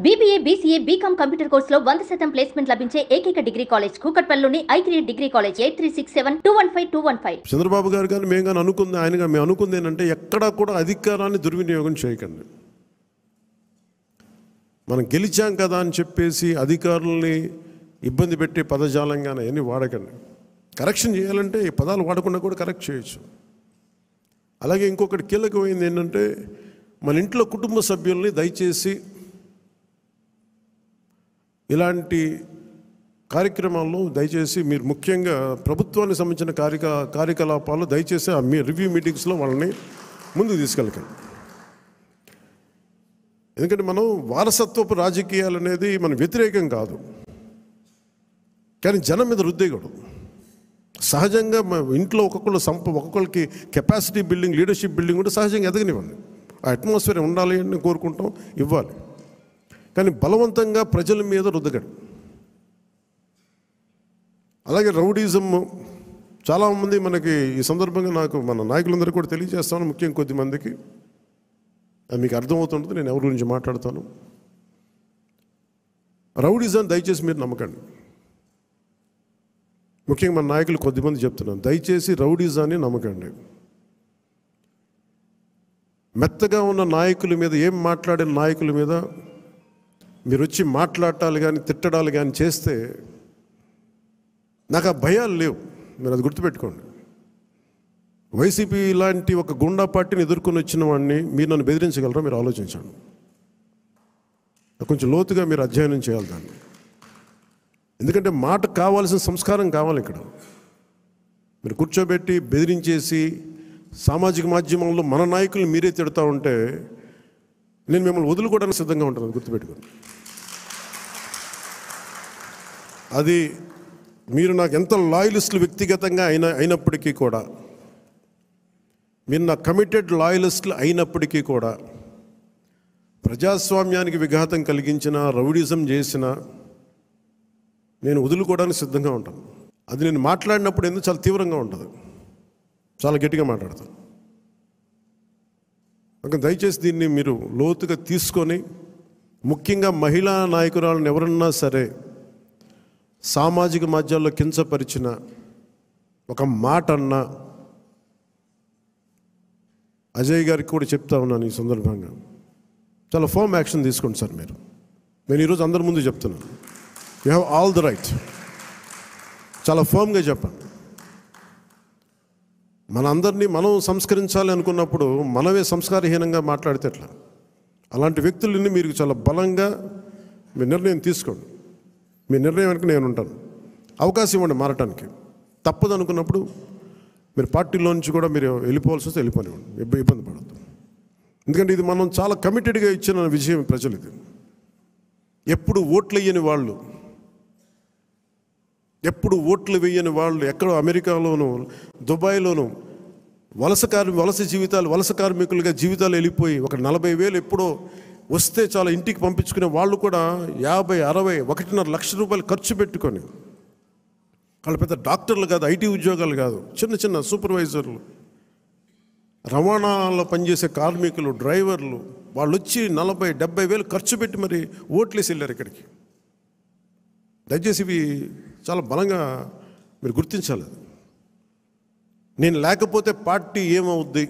BBA, BCA, BCom computer కోర్సులో 100% placement లభించే ఏకైక డిగ్రీ కాలేజ్ కూకట్పల్లిలోని I3 డిగ్రీ కాలేజ్ 8367215215. చంద్రబాబు గారు కానీ మేము కానీ మేము అనుకుంది ఏంటంటే ఎక్కడా కూడా అధికారాన్ని దుర్వినియోగం చేయకండి. మనం గెలిచాం కదా అని చెప్పేసి అధికారుల్ని ఇబ్బంది పెట్టే పదజాలంగానే అన్నీ వాడకండి. కరెక్షన్ చేయాలంటే ఈ పదాలు వాడకుండా కూడా కరెక్ట్ చేయొచ్చు. అలాగే ఇంకొకటి కీలకమైంది ఏంటంటే మన ఇంట్లో కుటుంబ సభ్యుల్ని దయచేసి ఇలాంటి కార్యక్రమాల్లో దయచేసి మీరు ముఖ్యంగా ప్రభుత్వానికి సంబంధించిన కార్యకలాపాలు దయచేసి మీ రివ్యూ మీటింగ్స్లో వాళ్ళని ముందుకు తీసుకెళ్ళకండి. ఎందుకంటే మనం వారసత్వపు రాజకీయాలు అనేది మన వ్యతిరేకం కాదు, కానీ జనం మీద రుద్దేయకూడదు. సహజంగా ఇంట్లో ఒక్కొక్కరికి కెపాసిటీ బిల్డింగ్, లీడర్షిప్ బిల్డింగ్ కూడా సహజంగా ఎదగనివ్వండి. ఆ అట్మాస్ఫియర్ ఉండాలి అని కోరుకుంటాం, ఇవ్వాలి. కానీ బలవంతంగా ప్రజల మీద రుద్దగండి. అలాగే రౌడీజం చాలామంది మనకి ఈ సందర్భంగా మన నాయకులందరూ కూడా తెలియజేస్తాను, ముఖ్యంగా కొద్దిమందికి అది మీకు అర్థమవుతుంటుంది నేను ఎవరి గురించి మాట్లాడతాను. రౌడీజం దయచేసి మీరు నమ్మకండి. ముఖ్యంగా మన నాయకులు కొద్దిమంది చెప్తున్నాను, దయచేసి రౌడీజాన్ని నమ్మకండి. మెత్తగా ఉన్న నాయకుల మీద, ఏం మాట్లాడిన నాయకుల మీద మీరు వచ్చి మాట్లాడాలి కానీ తిట్టడాలు కానీ చేస్తే నాకు ఆ భయాలు లేవు. మీరు అది గుర్తుపెట్టుకోండి. వైసీపీ లాంటి ఒక గుండా పార్టీని ఎదుర్కొని వచ్చిన వాడిని మీరు నన్ను బెదిరించగలరా? మీరు ఆలోచించండి. కొంచెం లోతుగా మీరు అధ్యయనం చేయాలి దాన్ని. ఎందుకంటే మాట కావాల్సిన సంస్కారం కావాలి. ఇక్కడ మీరు కూర్చోబెట్టి బెదిరించేసి సామాజిక మాధ్యమంలో మన నాయకుల్ని మీరే తిడతా ఉంటే నేను మిమ్మల్ని వదులుకోవడానికి సిద్ధంగా ఉంటాను, గుర్తుపెట్టుకోండి. అది మీరు నాకు ఎంత లాయలిస్టులు వ్యక్తిగతంగా అయినప్పటికీ కూడా, మీరు నా కమిటెడ్ లాయలిస్టులు అయినప్పటికీ కూడా, ప్రజాస్వామ్యానికి విఘాతం కలిగించిన, రౌడిజం చేసిన నేను వదులుకోవడానికి సిద్ధంగా ఉంటాను. అది నేను మాట్లాడినప్పుడు ఎందుకు చాలా తీవ్రంగా ఉంటుంది, చాలా గట్టిగా మాట్లాడతాను. దయచేసి దీన్ని మీరు లోతుగా తీసుకొని, ముఖ్యంగా మహిళా నాయకురాలను ఎవరన్నా సరే సామాజిక మాధ్యమాల్లో కించపరిచిన ఒక మాట అన్నా, అజయ్ గారికి కూడా చెప్తా ఉన్నాను ఈ సందర్భంగా, చాలా ఫర్మ్ యాక్షన్ తీసుకోండి సార్. నేను ఈరోజు అందరి ముందు చెప్తున్నాను, you have all the right. చాలా ఫర్మ్గా చెప్పండి. మనందరినీ మనం సంస్కరించాలి అనుకున్నప్పుడు మనమే సంస్కారహీనంగా మాట్లాడితే ఎట్లా? అలాంటి వ్యక్తులని మీరు చాలా బలంగా మీ నిర్ణయం తీసుకోండి. మీ నిర్ణయం వెనక నేను ఉంటాను. అవకాశం ఇవ్వండి మారటానికి. తప్పదు అనుకున్నప్పుడు మీరు పార్టీలో నుంచి కూడా మీరు వెళ్ళిపోవాల్సి వస్తే వెళ్ళిపోనివ్వండి, ఇబ్బంది పడద్దు. ఎందుకంటే ఇది మనం చాలా కమిటెడ్గా ఇచ్చిన విషయం ప్రజలు. ఇది ఎప్పుడు ఓట్లు వేయని వాళ్ళు, ఎప్పుడు ఓట్లు వేయని వాళ్ళు ఎక్కడో అమెరికాలోనూ దుబాయ్లోనూ వలస కార్మికులుగా జీవితాలు వెళ్ళిపోయి ఒక 40,000 ఎప్పుడో వస్తే చాలా ఇంటికి పంపించుకునే వాళ్ళు కూడా 50, 60, 1.5 లక్ష రూపాయలు ఖర్చు పెట్టుకొని, వాళ్ళు పెద్ద డాక్టర్లు కాదు, ఐటీ ఉద్యోగాలు కాదు, చిన్న సూపర్వైజర్లు, రవాణాలో పనిచేసే కార్మికులు, డ్రైవర్లు, వాళ్ళు వచ్చి 40, 70 వేలు ఖర్చు పెట్టి మరి ఓట్లేసి వెళ్ళారు ఇక్కడికి. దయచేసి ఇవి చాలా బలంగా మీరు గుర్తించాలి. నేను లేకపోతే పార్టీ ఏమవుద్ది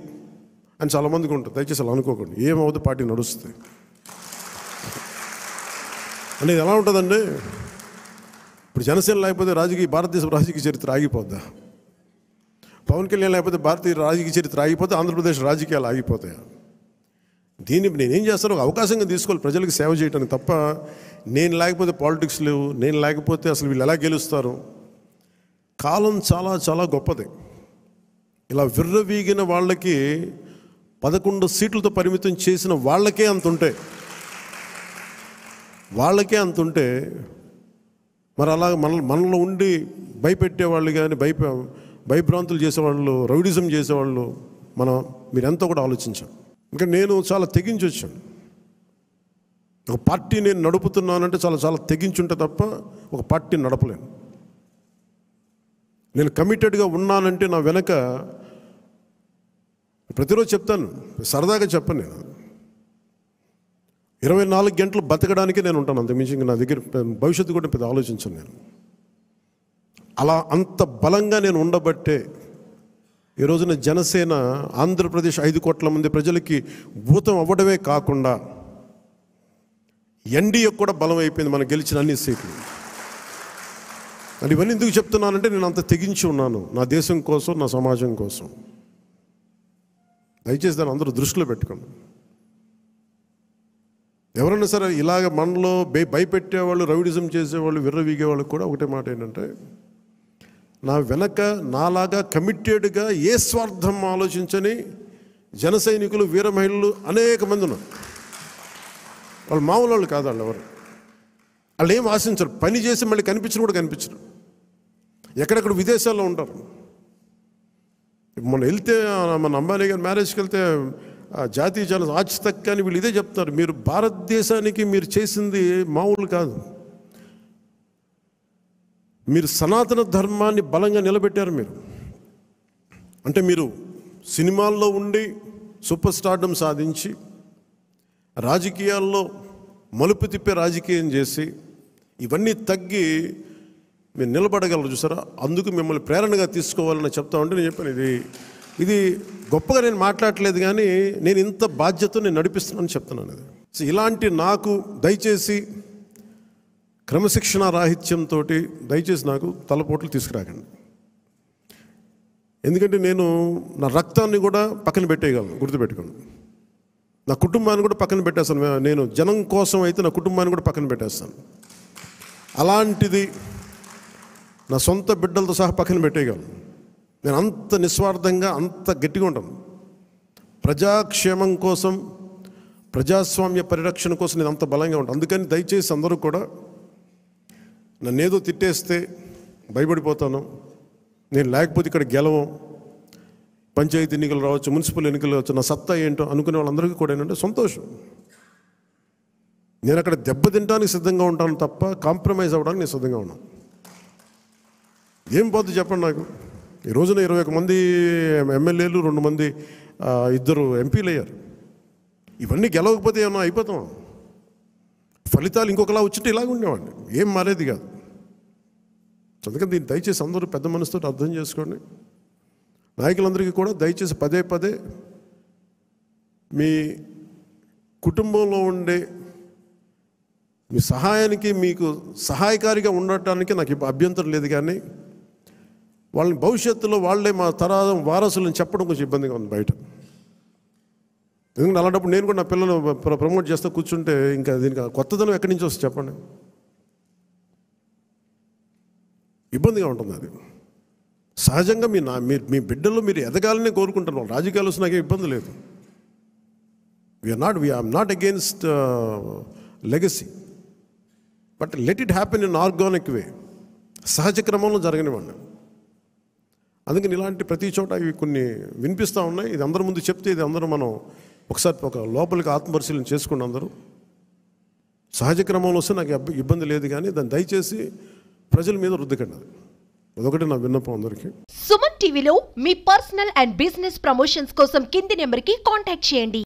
అని చాలామందికి ఉంటుంది. దయచేసి అలా అనుకోకండి. ఏమవుద్ది, పార్టీ నడుస్తుంది అంటే ఎలా ఉంటుందండి? ఇప్పుడు జనసేన లేకపోతే భారతదేశ రాజకీయ చరిత్ర ఆగిపోద్దా? పవన్ కళ్యాణ్ లేకపోతే భారతీయ రాజకీయ చరిత్ర ఆగిపోతే ఆంధ్రప్రదేశ్ రాజకీయాలు ఆగిపోతాయా? దీన్ని నేనేం చేస్తాను, ఒక అవకాశంగా తీసుకోవాలి ప్రజలకు సేవ చేయడానికి తప్ప, నేను లేకపోతే పాలిటిక్స్ లేవు, నేను లేకపోతే అసలు వీళ్ళు ఎలా గెలుస్తారు? కాలం చాలా చాలా గొప్పది. ఇలా విర్రవీగిన వాళ్ళకి 11 సీట్లతో పరిమితం చేసిన వాళ్ళకే అంతుంటే మరి అలా మనలో ఉండి భయపెట్టేవాళ్ళు కానీ, భయభ్రాంతులు చేసేవాళ్ళు, రౌడిజం చేసేవాళ్ళు మీరెంతో కూడా ఆలోచించాను. ఇంకా నేను చాలా తెగించి వచ్చాను. ఒక పార్టీ నేను నడుపుతున్నానంటే చాలా చాలా తెగించుంటే తప్ప ఒక పార్టీని నడపలేను. నేను కమిటెడ్గా ఉన్నానంటే నా వెనక ప్రతిరోజు చెప్తాను, సరదాగా చెప్పను నేను. 24 గంటలు బతకడానికి నేను ఉంటాను, అంతకుమించి నా దగ్గర భవిష్యత్తు కూడా పెద్ద ఆలోచించను నేను. అలా అంత బలంగా నేను ఉండబట్టే ఈ రోజున జనసేన ఆంధ్రప్రదేశ్ 5 కోట్ల మంది ప్రజలకి భూతం అవ్వడమే కాకుండా ఎన్డీఏ కూడా బలం అయిపోయింది మనం గెలిచిన అన్ని సీట్లు. అది ఇవన్నీ ఎందుకు చెప్తున్నానంటే నేను అంత తెగించి ఉన్నాను నా దేశం కోసం, నా సమాజం కోసం. దయచేసి దాన్ని అందరూ దృష్టిలో పెట్టుకోండి. ఎవరైనా సరే ఇలాగ మనలో భయపెట్టేవాళ్ళు, రౌడిజం చేసేవాళ్ళు, విర్రవీగేవాళ్ళు కూడా ఒకటే మాట ఏంటంటే, నా వెనక నాలాగా కమిటెడ్గా ఏ స్వార్థం ఆలోచించని జన సైనికులు, వీర మహిళలు అనేక మంది ఉన్నారు. వాళ్ళు మామూలు వాళ్ళు కాదు. వాళ్ళు ఏం ఆశించరు, పని చేసి మళ్ళీ కనిపించరు కూడా కనిపించరు. ఎక్కడెక్కడ విదేశాల్లో ఉంటారు. మొన్న వెళ్తే మన అంబానీ గారి మ్యారేజ్కి వెళ్తే జాతీయ జన ఆచితక్ అని వీళ్ళు ఇదే చెప్తున్నారు, మీరు భారతదేశానికి మీరు చేసింది మామూలు కాదు, మీరు సనాతన ధర్మాన్ని బలంగా నిలబెట్టారు. మీరు అంటే మీరు సినిమాల్లో ఉండి సూపర్ స్టార్డమ్ సాధించి రాజకీయాల్లో మలుపు తిప్పే రాజకీయం చేసి ఇవన్నీ తగ్గి మీరు నిలబడగలరు చూసారా. అందుకు మిమ్మల్ని ప్రేరణగా తీసుకోవాలని చెప్తా ఉంటే నేను చెప్పాను, ఇది గొప్పగా నేను మాట్లాడట్లేదు, కానీ నేను ఇంత బాధ్యత నేను నడిపిస్తున్నానని చెప్తున్నాను. అది సో ఇలాంటి నాకు దయచేసి క్రమశిక్షణ రాహిత్యంతో దయచేసి నాకు తలపోట్లు తీసుకురాకండి. ఎందుకంటే నేను నా రక్తాన్ని కూడా పక్కన పెట్టేయగలను, గుర్తుపెట్టుకోండి. నా కుటుంబాన్ని కూడా పక్కన పెట్టేస్తాను. నేను జనం కోసం అయితే నా కుటుంబాన్ని కూడా పక్కన పెట్టేస్తాను. అలాంటిది నా సొంత బిడ్డలతో సహా పక్కన పెట్టేయగలను. నేను అంత నిస్వార్థంగా, అంత గట్టిగా ఉంటాను. ప్రజాక్షేమం కోసం, ప్రజాస్వామ్య పరిరక్షణ కోసం నేను అంత బలంగా ఉంటాను. అందుకని దయచేసి అందరూ కూడా నన్నేదో తిట్టేస్తే భయపడిపోతాను, నేను లేకపోతే ఇక్కడ గెలవం, పంచాయతీ ఎన్నికలు రావచ్చు, మున్సిపల్ ఎన్నికలు రావచ్చు, నా సత్తా ఏంటో అనుకునే వాళ్ళందరికీ కూడా ఏంటంటే సంతోషం. నేను అక్కడ దెబ్బతింటానికి సిద్ధంగా ఉంటాను తప్ప కాంప్రమైజ్ అవ్వడానికి నేను సిద్ధంగా ఉన్నాను. ఏం పోతుంది చెప్పండి నాకు. ఈ రోజున 21 మంది ఎమ్మెల్యేలు, 2 మంది 2 ఎంపీలు అయ్యారు. ఇవన్నీ గెలవకపోతే ఏమన్నా అయిపోతాం. ఫలితాలు ఇంకొకలా వచ్చింటే ఇలాగ ఉండేవాడిని, ఏం మారేది కాదు. అందుకని దీన్ని దయచేసి అందరూ పెద్ద మనసుతో అర్థం చేసుకోండి. నాయకులందరికీ కూడా దయచేసి పదే పదే మీ కుటుంబంలో ఉండే మీ సహాయానికి, మీకు సహాయకారిగా ఉండటానికి నాకు అభ్యంతరం లేదు, కానీ వాళ్ళని భవిష్యత్తులో వాళ్ళే మా తరం వారసులను చెప్పడం కొంచెం ఇబ్బందిగా ఉంది బయట. ఎందుకంటే అలాంటప్పుడు నేను కూడా నా పిల్లలు ప్రమోట్ చేస్తూ కూర్చుంటే ఇంకా దీనికి కొత్తదనం ఎక్కడి నుంచి వస్తుంది చెప్పండి. ఇబ్బందిగా ఉంటుంది. అది సహజంగా మీ బిడ్డల్లో మీరు ఎదగాలని కోరుకుంటారు. వాళ్ళు రాజకీయాలు వస్తే నాకేం ఇబ్బంది లేదు. We're not against legacy, but let it happen in organic way, సహజ క్రమంలో జరగనివ్వండి. అందుకని ఇలాంటి ప్రతి చోట ఇవి కొన్ని వినిపిస్తూ ఉన్నాయి. ఇది అందరి ముందు చెప్తే ఇది అందరూ మనం ఒకసారి ఒక లోపలికి ఆత్మపరిశీలన చేసుకోండి. అందరూ సహజ క్రమంలో వస్తే నాకు ఇబ్బంది లేదు, కానీ దాన్ని దయచేసి ప్రజల మీద రుద్దకండి. అదొకటి నా విన్నపం అందరికీ. సుమన్ టీవీలో మీ పర్సనల్ అండ్ బిజినెస్ ప్రమోషన్స్ కోసం కింది నెంబర్కి కాంటాక్ట్ చేయండి.